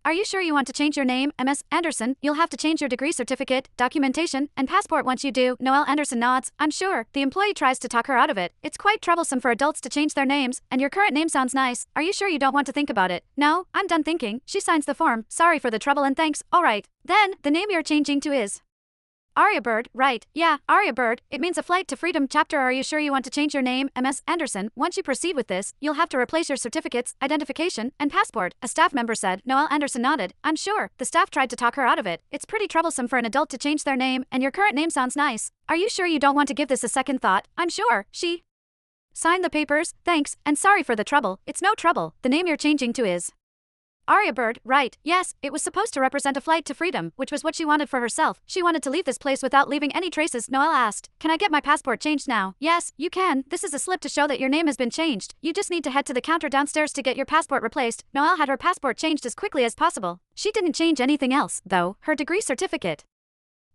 Are you sure you want to change your name, Ms. Anderson? You'll have to change your degree certificate, documentation, and passport once you do. Noelle Anderson nods. I'm sure. The employee tries to talk her out of it. It's quite troublesome for adults to change their names, and your current name sounds nice. Are you sure you don't want to think about it? No, I'm done thinking. She signs the form. Sorry for the trouble and thanks. Alright. Then, the name you're changing to is Aria Bird, right? Yeah, Aria Bird. It means a flight to freedom. Chapter. Are you sure you want to change your name, Ms. Anderson? Once you proceed with this, you'll have to replace your certificates, identification, and passport, a staff member said. Noelle Anderson nodded. I'm sure. The staff tried to talk her out of it. It's pretty troublesome for an adult to change their name, and your current name sounds nice. Are you sure you don't want to give this a second thought? I'm sure. She signed the papers. Thanks, and sorry for the trouble. It's no trouble. The name you're changing to is Aria Bird, right? Yes, it was supposed to represent a flight to freedom, which was what she wanted for herself. She wanted to leave this place without leaving any traces. Noelle asked, can I get my passport changed now? Yes, you can. This is a slip to show that your name has been changed. You just need to head to the counter downstairs to get your passport replaced. Noelle had her passport changed as quickly as possible. She didn't change anything else, though. Her degree certificate,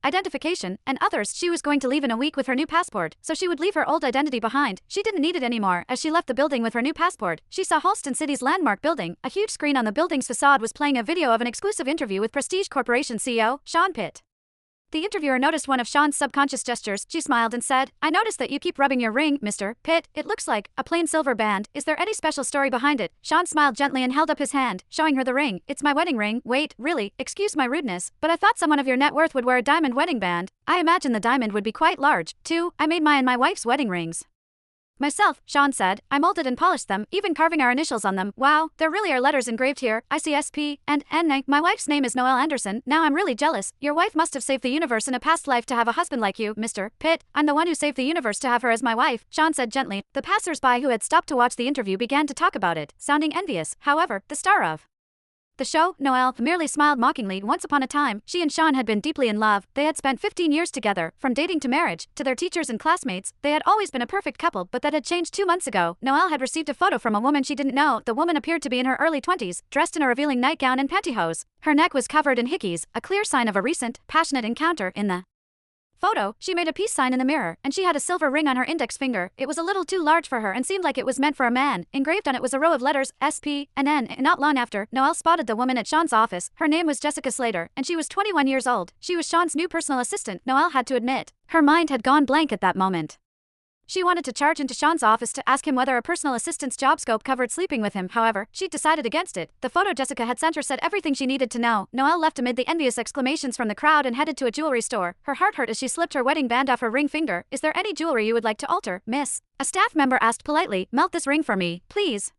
identification, and others. She was going to leave in a week with her new passport, so she would leave her old identity behind. She didn't need it anymore. As she left the building with her new passport, she saw Holston City's landmark building. A huge screen on the building's facade was playing a video of an exclusive interview with Prestige Corporation CEO, Sean Pitt. The interviewer noticed one of Sean's subconscious gestures. She smiled and said, I noticed that you keep rubbing your ring, Mr. Pitt. It looks like a plain silver band. Is there any special story behind it? Sean smiled gently and held up his hand, showing her the ring. It's my wedding ring. Wait, really? Excuse my rudeness, but I thought someone of your net worth would wear a diamond wedding band. I imagine the diamond would be quite large, too. I made mine and my wife's wedding rings myself, Sean said. I molded and polished them, even carving our initials on them. Wow, there really are letters engraved here. ICSP and N. My wife's name is Noelle Anderson. Now I'm really jealous. Your wife must have saved the universe in a past life to have a husband like you, Mr. Pitt. I'm the one who saved the universe to have her as my wife, Sean said gently. The passers-by who had stopped to watch the interview began to talk about it, sounding envious. However, the star of the show, Noelle, merely smiled mockingly. Once upon a time, she and Sean had been deeply in love. They had spent 15 years together, from dating to marriage, to their teachers and classmates. They had always been a perfect couple, but that had changed 2 months ago. Noelle had received a photo from a woman she didn't know. The woman appeared to be in her early 20s, dressed in a revealing nightgown and pantyhose. Her neck was covered in hickeys, a clear sign of a recent, passionate encounter. In the photo, she made a peace sign in the mirror, and she had a silver ring on her index finger. It was a little too large for her and seemed like it was meant for a man. Engraved on it was a row of letters, SP and N. Not long after, Noelle spotted the woman at Sean's office. Her name was Jessica Slater, and she was 21 years old. She was Sean's new personal assistant. Noelle had to admit, her mind had gone blank at that moment. She wanted to charge into Sean's office to ask him whether a personal assistant's job scope covered sleeping with him. However, she'd decided against it. The photo Jessica had sent her said everything she needed to know. Noelle left amid the envious exclamations from the crowd and headed to a jewelry store. Her heart hurt as she slipped her wedding band off her ring finger. Is there any jewelry you would like to alter, miss? A staff member asked politely. Melt this ring for me, please.